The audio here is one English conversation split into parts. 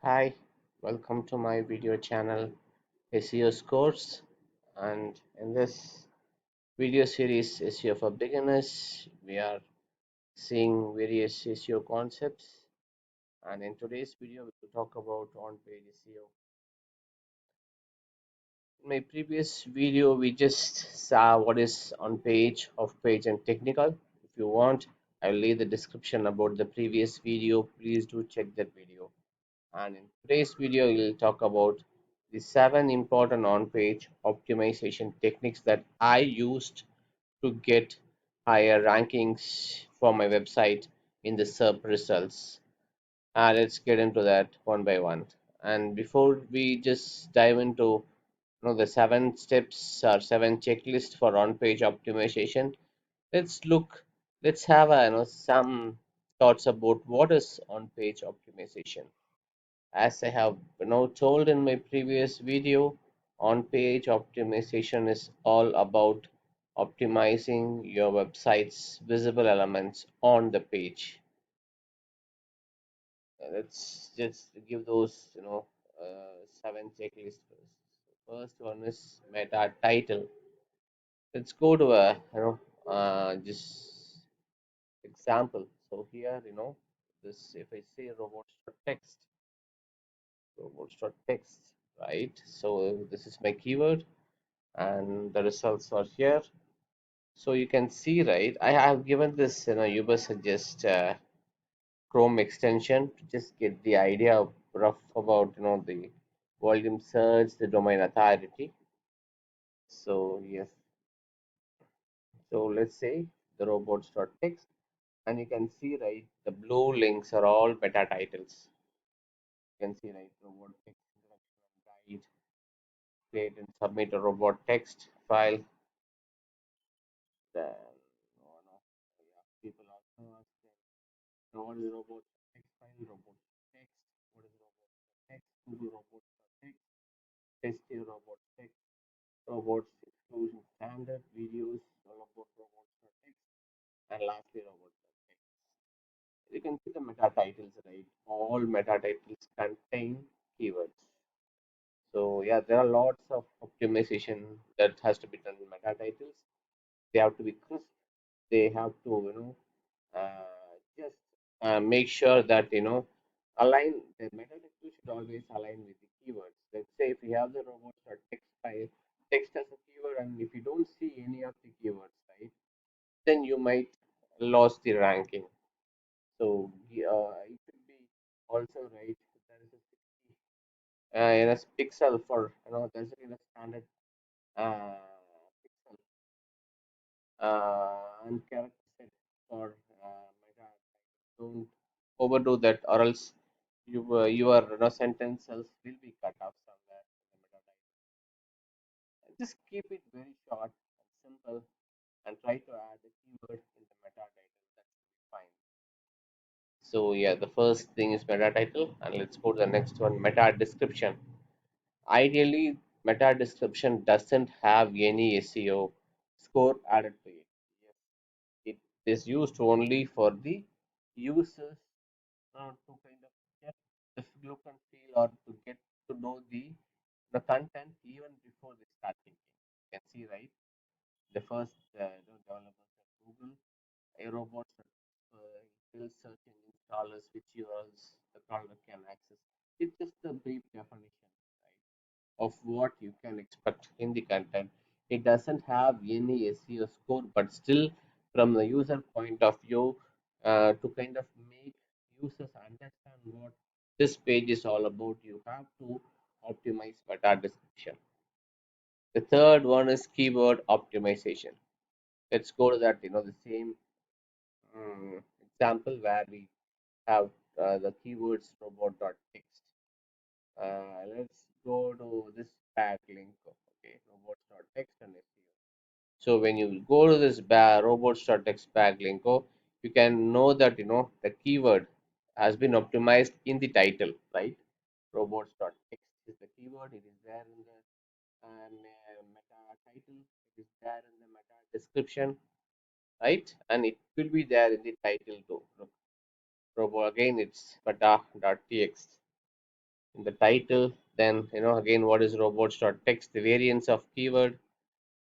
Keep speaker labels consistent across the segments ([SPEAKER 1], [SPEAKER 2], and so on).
[SPEAKER 1] Hi, welcome to my video channel SEO Scores. And in this video series, SEO for Beginners, we are seeing various SEO concepts. And in today's video, we will talk about on-page SEO. In my previous video, we just saw what is on-page, off-page, and technical. If you want, I'll leave the description about the previous video. Please do check that video. And in today's video, we'll talk about the 7 important on-page optimization techniques that I used to get higher rankings for my website in the SERP results. Let's get into that one by one. And before we just dive into the 7 steps or 7 checklist for on-page optimization, let's look. Let's have some thoughts about what is on-page optimization. As I have told in my previous video, on-page optimization is all about optimizing your website's visible elements on the page. Let's just give those 7 checklists first. First one is meta title. Let's go to a just example. So here this, if I say robots.text, robots.text, right? So this is my keyword and the results are here. So you can see, right, I have given this uber suggest Chrome extension to just get the idea of rough about the volume search, the domain authority. So yes, so let's say the robots.text, and you can see, right, the blue links are all meta titles. You can see, right, robot text introduction and guide, create and submit a robot text file. Then yeah, people also ask them, what is robot text file, robot text, what is robot text, Google robot text, testing robot text, robots exclusion standard, videos, all about robots text, and lastly robot text. You can see the meta titles, right? All meta titles contain keywords. So yeah, there are lots of optimization that has to be done in meta titles. They have to be crisp. They have to just make sure that align the meta title should always align with the keywords. Let's say if you have the robots or text file, text as a keyword, and if you don't see any of the keywords, right, then you might lose the ranking. So it should be also, right. There is a 60 pixel for there's a standard pixel and character set for meta. Don't overdo that, or else your sentences will be cut off somewhere in the meta title. Just keep it very short and simple, and try to add a keyword in the meta title. That should be fine. So yeah, the first thing is meta title, and let's go to the next one, meta description. Ideally, meta description doesn't have any SEO score added to it. Yes, it is used only for the users to kind of get the look and feel, or to get to know the content even before they start thinking. You can see, right, the first developers at Google, a robot build search engine crawlers which URLs the crawler can access. It's just a brief definition, right, of what you can expect in the content. It doesn't have any SEO score, but still, from the user point of view, to kind of make users understand what this page is all about, you have to optimize meta description. The third one is keyword optimization. Let's go to that, the same example where we have the keywords robot.text. Let's go to this backlink. Okay, robots.text and SEO. So when you go to this robots.text backlink, you can know that the keyword has been optimized in the title, right? Robots.text is the keyword. It is there in the meta title. It is there in the meta description, right? And it will be there in the title too. Look, robot again. It's meta.txt. in the title. Then, again, what is robots.text, the variants of keyword,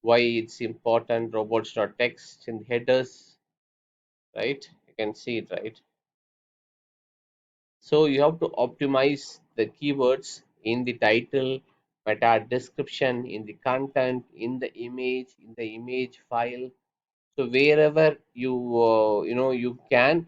[SPEAKER 1] why it's important, robots.text in the headers, right? You can see it, right? So you have to optimize the keywords in the title, meta description, in the content, in the image file. So wherever you can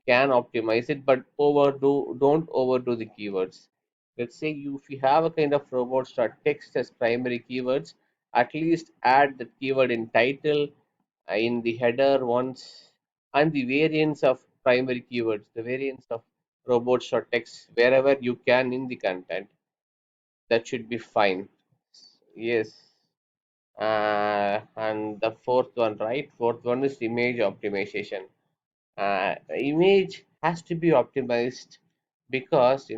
[SPEAKER 1] optimize it, but don't overdo the keywords. Let's say if you have a kind of robots or text as primary keywords, at least add the keyword in title, in the header once, and the variants of primary keywords, the variants of robots or text wherever you can in the content. That should be fine. Yes. And the fourth one, right? Fourth one is image optimization. Image has to be optimized because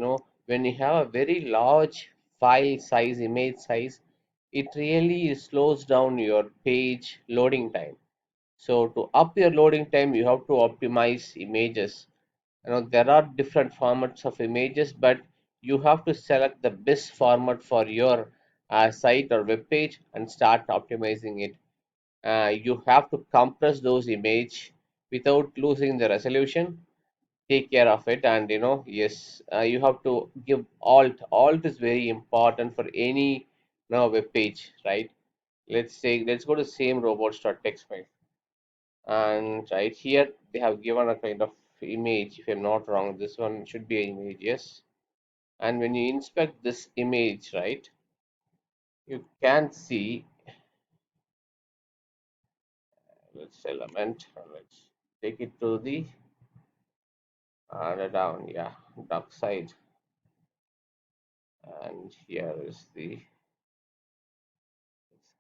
[SPEAKER 1] when you have a very large file size, image size, it really slows down your page loading time. So to up your loading time, you have to optimize images. There are different formats of images, but you have to select the best format for your site or web page and start optimizing it. You have to compress those image without losing the resolution. Take care of it, and yes, you have to give alt is very important for any web page, right? Let's go to same robots.text file, and right here they have given a kind of image. If I'm not wrong, this one should be an image, yes. And when you inspect this image, right, you can see, let's element, let's take it to the down, yeah, dark side. And here is the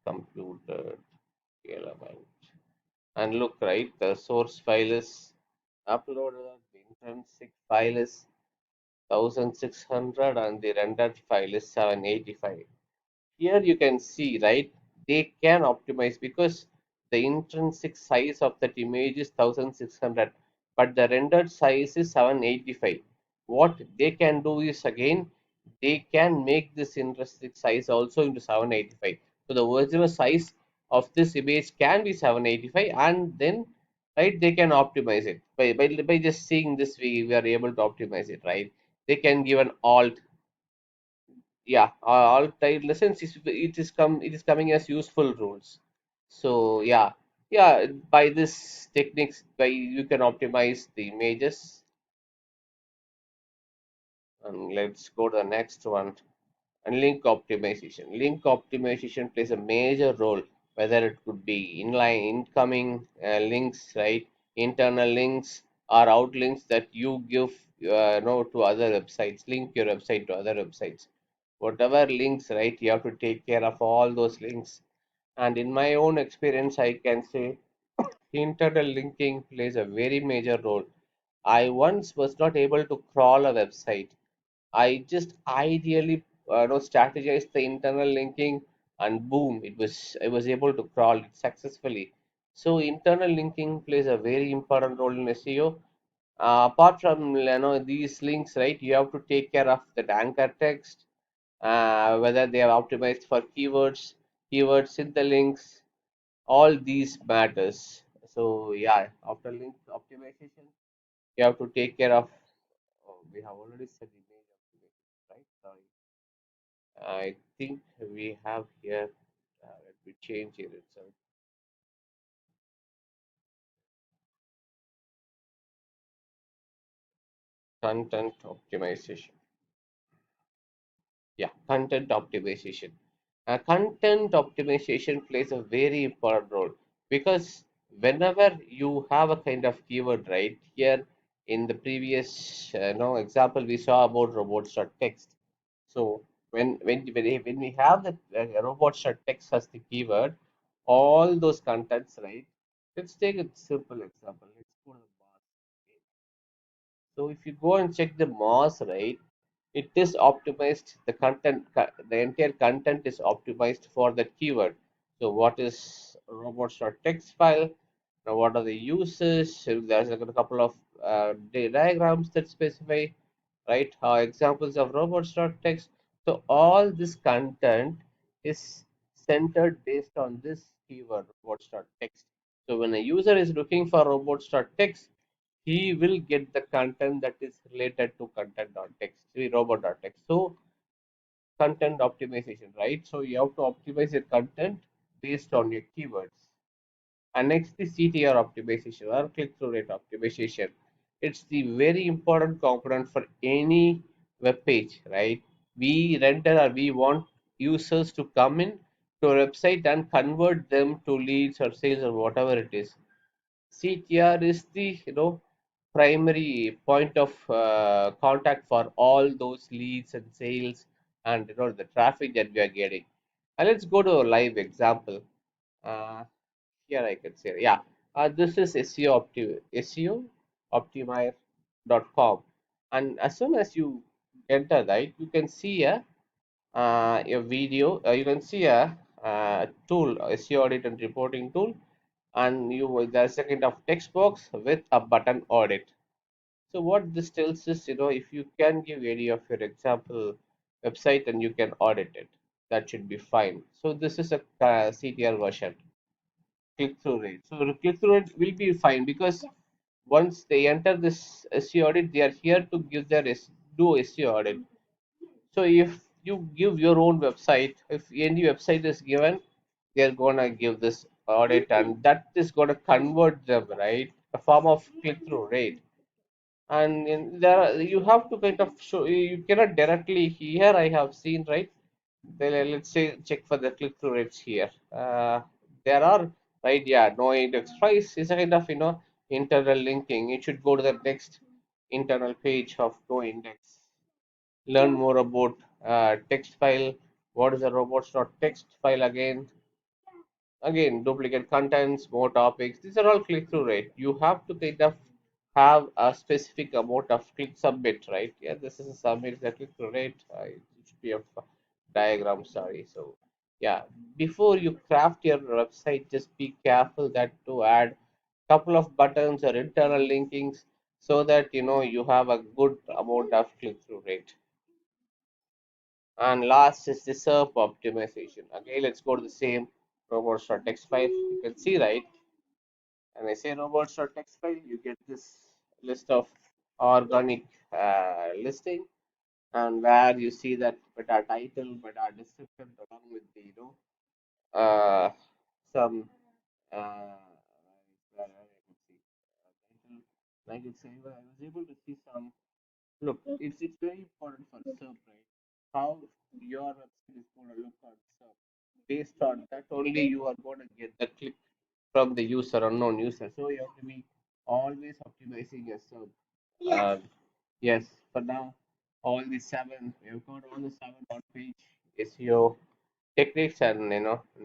[SPEAKER 1] computer element. And look, right, the source file is uploaded, the intrinsic file is 1600, and the rendered file is 785. Here you can see, right, they can optimize because the intrinsic size of that image is 1600, but the rendered size is 785. What they can do is, again, they can make this intrinsic size also into 785. So the original size of this image can be 785, and then, right, they can optimize it by just seeing this. We are able to optimize it, right? They can give an alt. Yeah, all type lessons it is coming as useful rules. So yeah, yeah, by this techniques, by you can optimize the images. And let's go to the next one. And link optimization plays a major role, whether it could be inline incoming links, right, internal links, or outlinks that you give to other websites, link your website to other websites. Whatever links, right, you have to take care of all those links. And in my own experience, I can say internal linking plays a very major role. I once was not able to crawl a website. I just ideally strategized the internal linking, and boom, I was able to crawl it successfully. So internal linking plays a very important role in SEO. Apart from these links, right, you have to take care of the anchor text, whether they are optimized for keywords in the links. All these matters. So yeah, after link optimization, you have to take care of. Oh, we have already said image optimization, right? Sorry. I think we have here, let me change it itself. Content optimization. Yeah, content optimization. Content optimization plays a very important role because whenever you have a kind of keyword, right, here in the previous example we saw about robots or text. So when we have the robots or text as the keyword, all those contents, right? Let's take a simple example. Let's go to the boss. So if you go and check the Moz, right, it is optimized. The entire content is optimized for that keyword. So what is robots.text file? Now what are the uses? So there's a couple of diagrams that specify. right? Examples of robots.text. So all this content is centered based on this keyword robots.text. So when a user is looking for robots.text, he will get the content that is related to content.text, robot.text. So content optimization, right? So you have to optimize your content based on your keywords. And next is CTR optimization or click-through rate optimization. It's the very important component for any web page, right? We render or we want users to come in to a website and convert them to leads or sales or whatever it is. CTR is the primary point of contact for all those leads and sales and the traffic that we are getting. And let's go to a live example. Uh, Here I can say, yeah, this is SEO optimizer.com, and as soon as you enter, right, you can see a video. You can see a tool, SEO audit and reporting tool, and there's a kind of text box with a button audit. So what this tells is, if you can give any of your example website and you can audit it, that should be fine. So this is a CTR version, click-through rate. So the click-through rate will be fine because once they enter this SEO audit, they are here to give their do SEO audit. So if you give your own website, if any website is given, they're gonna give this audit, and that is gonna convert them, right? A form of click-through rate. And you have to kind of show, you cannot directly here. I have seen, right? Let's say check for the click-through rates here. There are, right, yeah, no index price is a kind of internal linking. It should go to the next internal page of no index. Learn more about text file. What is a robots.text file again? Again, duplicate contents, more topics. These are all click-through rate. You have to kind of have a specific amount of click submit, right? Yeah, this is a submit the click-through rate. It should be a diagram, sorry. So yeah, before you craft your website, just be careful that to add couple of buttons or internal linkings so that you have a good amount of click-through rate. And last is the SERP optimization. Okay, let's go to the same robots.txt file. You can see, right? And I say robots.txt file, you get this list of organic listing, and where you see that meta title, meta description, along with the uh, some where I could see title, like it's I was able to see some. Look, it's very important for SERP, right? How your website is going to look on SERP. Based on that, only you are going to get the click from the user, unknown user. So you have to be always optimizing your SERP. Uh, yes, for now, all the seven, we've got all the seven on page SEO techniques, and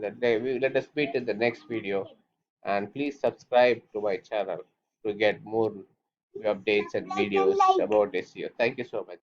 [SPEAKER 1] let us meet in the next video. And please subscribe to my channel to get more updates and videos about SEO. Thank you so much.